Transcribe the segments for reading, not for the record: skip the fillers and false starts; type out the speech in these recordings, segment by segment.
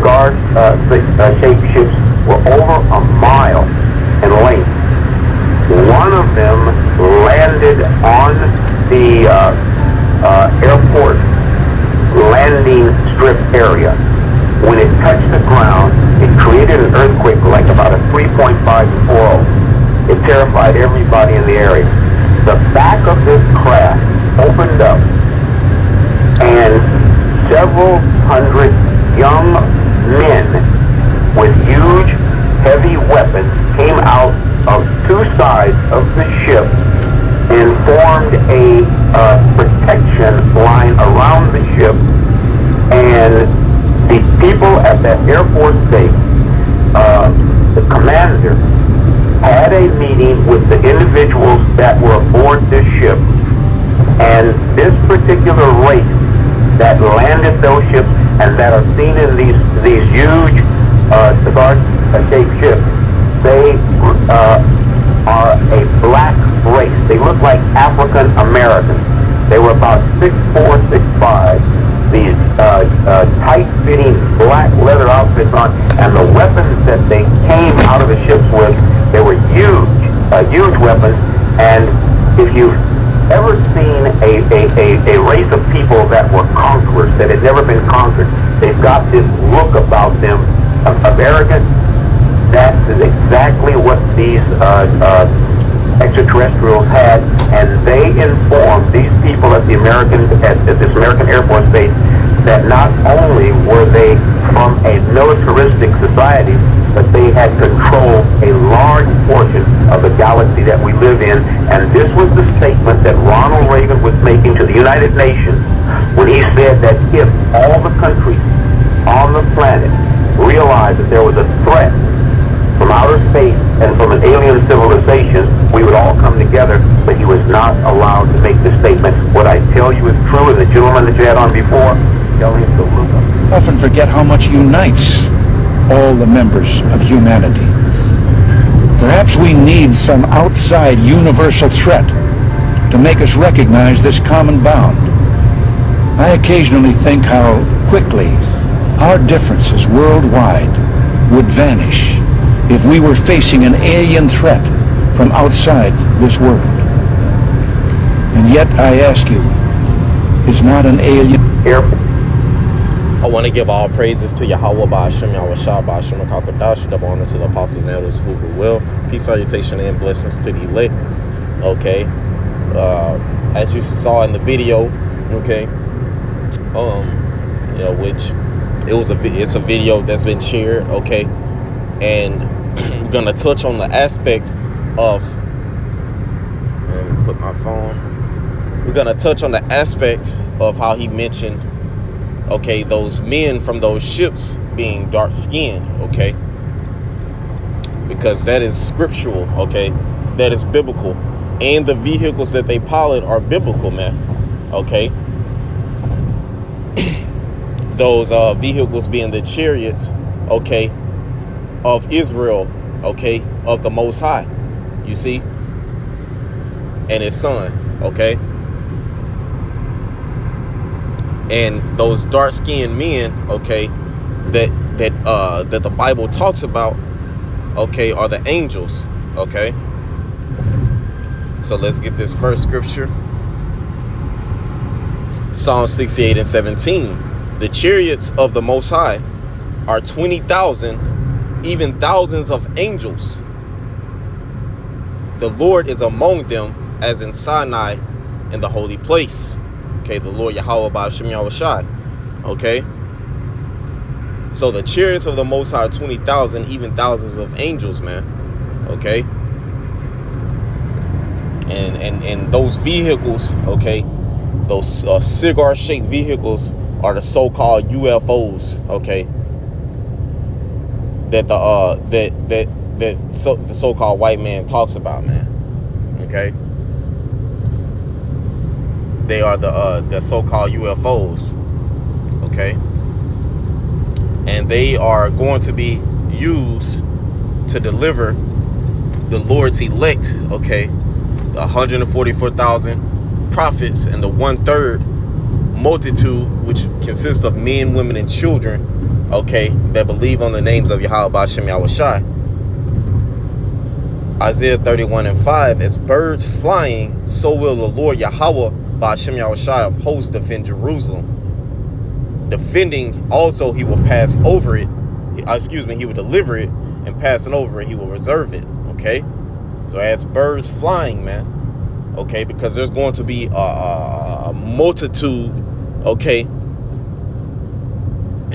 cigar-shaped ships were over a mile in length. One of them landed on the airport landing strip area. When it touched the ground, it created an earthquake like about a 3.5 It terrified everybody in the area. The back of this craft opened up, and several hundred young men with huge, heavy weapons came out of two sides of the ship and formed a protection line around the ship. And the people at that Air Force base, the commander, had a meeting with the individuals that were aboard this ship, and this particular race that landed those ships and that are seen in these huge cigar-shaped ships, they are a black race. They look like African Americans. They were about 6'4", 6'5", these tight-fitting black leather outfits on, and the weapons that they came out of the ships with, they were huge weapons. And if you've ever seen a race of people that were conquerors, that had never been conquered, they've got this look about them of arrogance. That is exactly what these extraterrestrials had, and they informed these people at this American Air Force base that not only were they from a militaristic society, but they had controlled a large portion of the galaxy that we live in. And this was the statement that Ronald Reagan was making to the United Nations when he said that if all the countries on the planet realized that there was a threat from outer space and from an alien civilization, we would all come together. But he was not allowed to make this statement. What I tell you is true, and the gentleman that you had on before, tell him to look up. Often forget how much unites all the members of humanity. Perhaps we need some outside universal threat to make us recognize this common bond. I occasionally think how quickly our differences worldwide would vanish if we were facing an alien threat from outside this world. And yet I ask you, is not an alien I want to give all praises to Yahweh Ba'ashem, Yahweh Shah Ba'ashem, HaKadosh, double honor to the apostles and elders who will. Peace, salutation, and blessings to the elect. Okay. As you saw in the video, okay, which it's a video that's been shared, okay, and we're gonna touch on the aspect of, let me put my phone. We're gonna touch on the aspect of how he mentioned, okay, those men from those ships being dark skinned, okay, because that is scriptural, okay, that is biblical, and the vehicles that they pilot are biblical, man, okay. Those vehicles being the chariots, okay, of Israel, okay, of the Most High, you see, and his son, okay. And those dark-skinned men, okay, that the Bible talks about, okay, are the angels, okay. So let's get this first scripture. Psalm 68 and 17. The chariots of the Most High are 20,000, even thousands of angels. The Lord is among them as in Sinai in the holy place. Okay, the Lord Yahweh Ba'ashem Yahweh Shai. Okay. So the chariots of the Most High are 20,000, even thousands of angels, man. Okay. And those vehicles, okay, those cigar-shaped vehicles are the so-called UFOs, okay, that the so-called white man talks about, man. Okay. They are the so-called UFOs, okay, and they are going to be used to deliver the Lord's elect, okay, the 144,000 prophets and the 1/3 multitude, which consists of men, women, and children, okay, that believe on the names of Yahweh Ba'Shem Yahushai. Isaiah 31:5, as birds flying, so will the Lord Yahweh Ba'Shem Yahushai of hosts defend Jerusalem. Defending also, he will pass over it. He will deliver it, and passing over it, he will reserve it. Okay, so as birds flying, man. Okay, because there's going to be a multitude. Okay,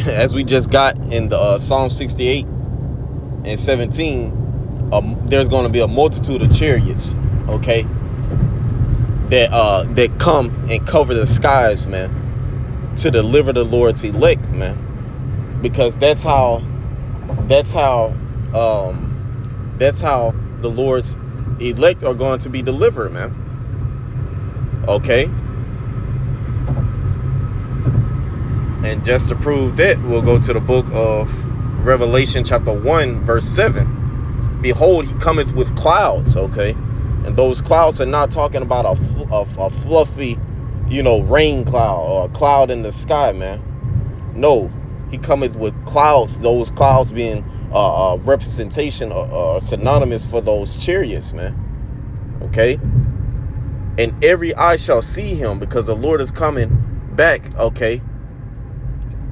as we just got in the Psalm 68:17, there's going to be a multitude of chariots. Okay, that come and cover the skies, man, to deliver the Lord's elect, man, because that's how the Lord's elect are going to be delivered, man. Okay, and just to prove that, we'll go to the book of Revelation chapter 1 verse 7. Behold, he cometh with clouds. Okay, and those clouds are not talking about a fluffy, rain cloud or a cloud in the sky, man. No, he cometh with clouds. Those clouds being representation or synonymous for those chariots, man. Okay, and every eye shall see him, because the Lord is coming back. Okay,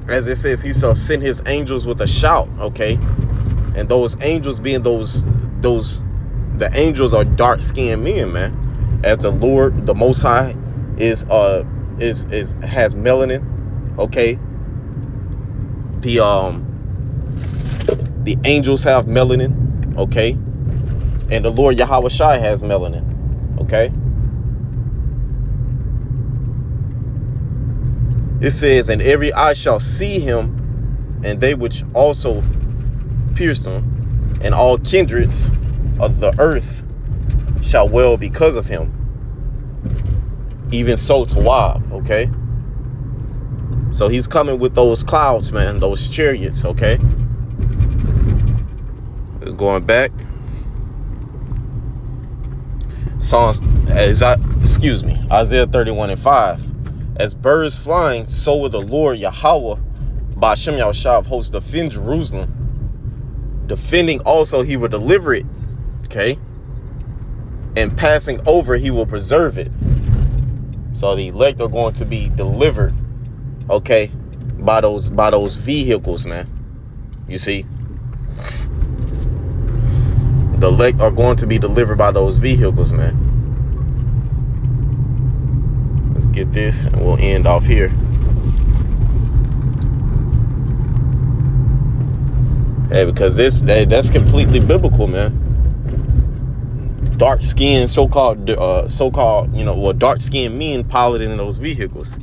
as it says, he shall send his angels with a shout. Okay, and those angels being the angels are dark-skinned men, man. As the Lord, the Most High, has melanin. Okay, the angels have melanin. Okay, and the Lord Yahweh Shai has melanin. Okay, it says, and every eye shall see him, and they which also pierced him, and all kindreds of the earth shall wail because of him. Even so to Wab. Okay, so he's coming with those clouds, man, those chariots. Okay, going back, Isaiah 31:5, as birds flying, so will the Lord Yahweh Ba'Shem Yahushai of hosts defend Jerusalem. Defending also, he will deliver it. Okay, and passing over, he will preserve it. So the elect are going to be delivered, okay, by those vehicles, man. You see, the elect are going to be delivered by those vehicles, man. Let's get this, and we'll end off here. Hey, because that's completely biblical, man. Dark-skinned, so-called, dark-skinned men piloting those vehicles.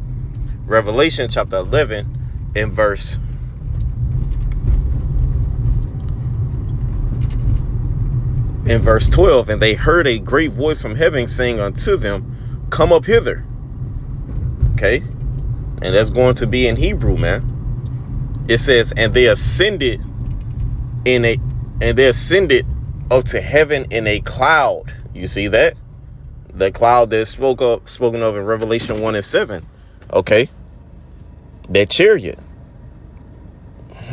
Revelation chapter 11 in verse 12, and they heard a great voice from heaven saying unto them, come up hither. Okay, and that's going to be in Hebrew, man. It says, and they ascended up to heaven in a cloud. You see that? The cloud that's spoken of in Revelation 1:7. Okay, that chariot.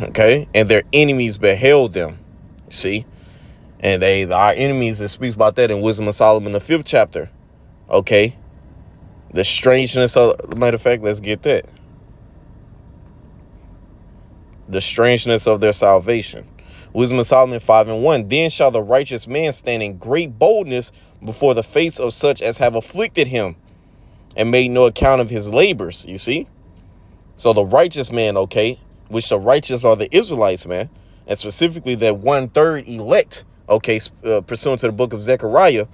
Okay, and their enemies beheld them. See, and our enemies, it speaks about that in Wisdom of Solomon, the 5th chapter. Okay, the strangeness of, matter of fact, let's get that. The strangeness of their salvation. Wisdom of Solomon 5:1. Then shall the righteous man stand in great boldness before the face of such as have afflicted him and made no account of his labors. You see? So the righteous man, okay, which the righteous are the Israelites, man, and specifically that 1/3 elect, okay, pursuant to the book of Zechariah,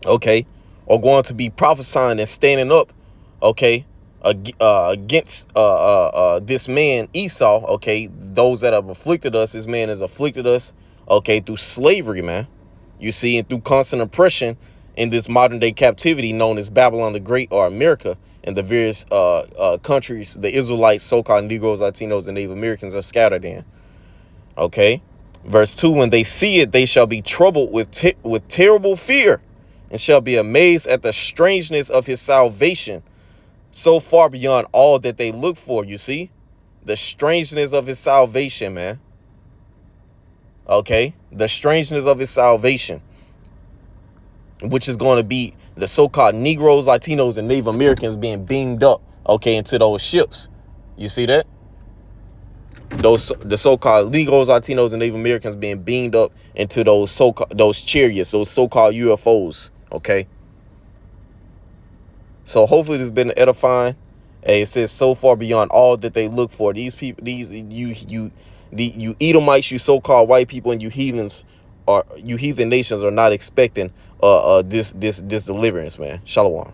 okay, are going to be prophesying and standing up, okay, against this man Esau. Okay, those that have afflicted us, this man has afflicted us, okay, through slavery, man. You see, and through constant oppression in this modern day captivity known as Babylon the Great, or America, and the various countries the Israelites, so-called Negroes, Latinos, and Native Americans are scattered in. Okay, verse 2, when they see it, they shall be troubled with terrible fear, and shall be amazed at the strangeness of his salvation, so far beyond all that they look for. You see, the strangeness of his salvation, man. Okay, the strangeness of his salvation, which is going to be the so-called Negroes, Latinos, and Native Americans being beamed up, okay, into those ships. You see that? The so-called Negroes, Latinos, and Native Americans being beamed up into those chariots, those so-called UFOs. Okay. So hopefully this has been edifying. Hey, it says so far beyond all that they look for. These people, you Edomites, you so-called white people, and you heathen nations are not expecting this deliverance, man. Shalom.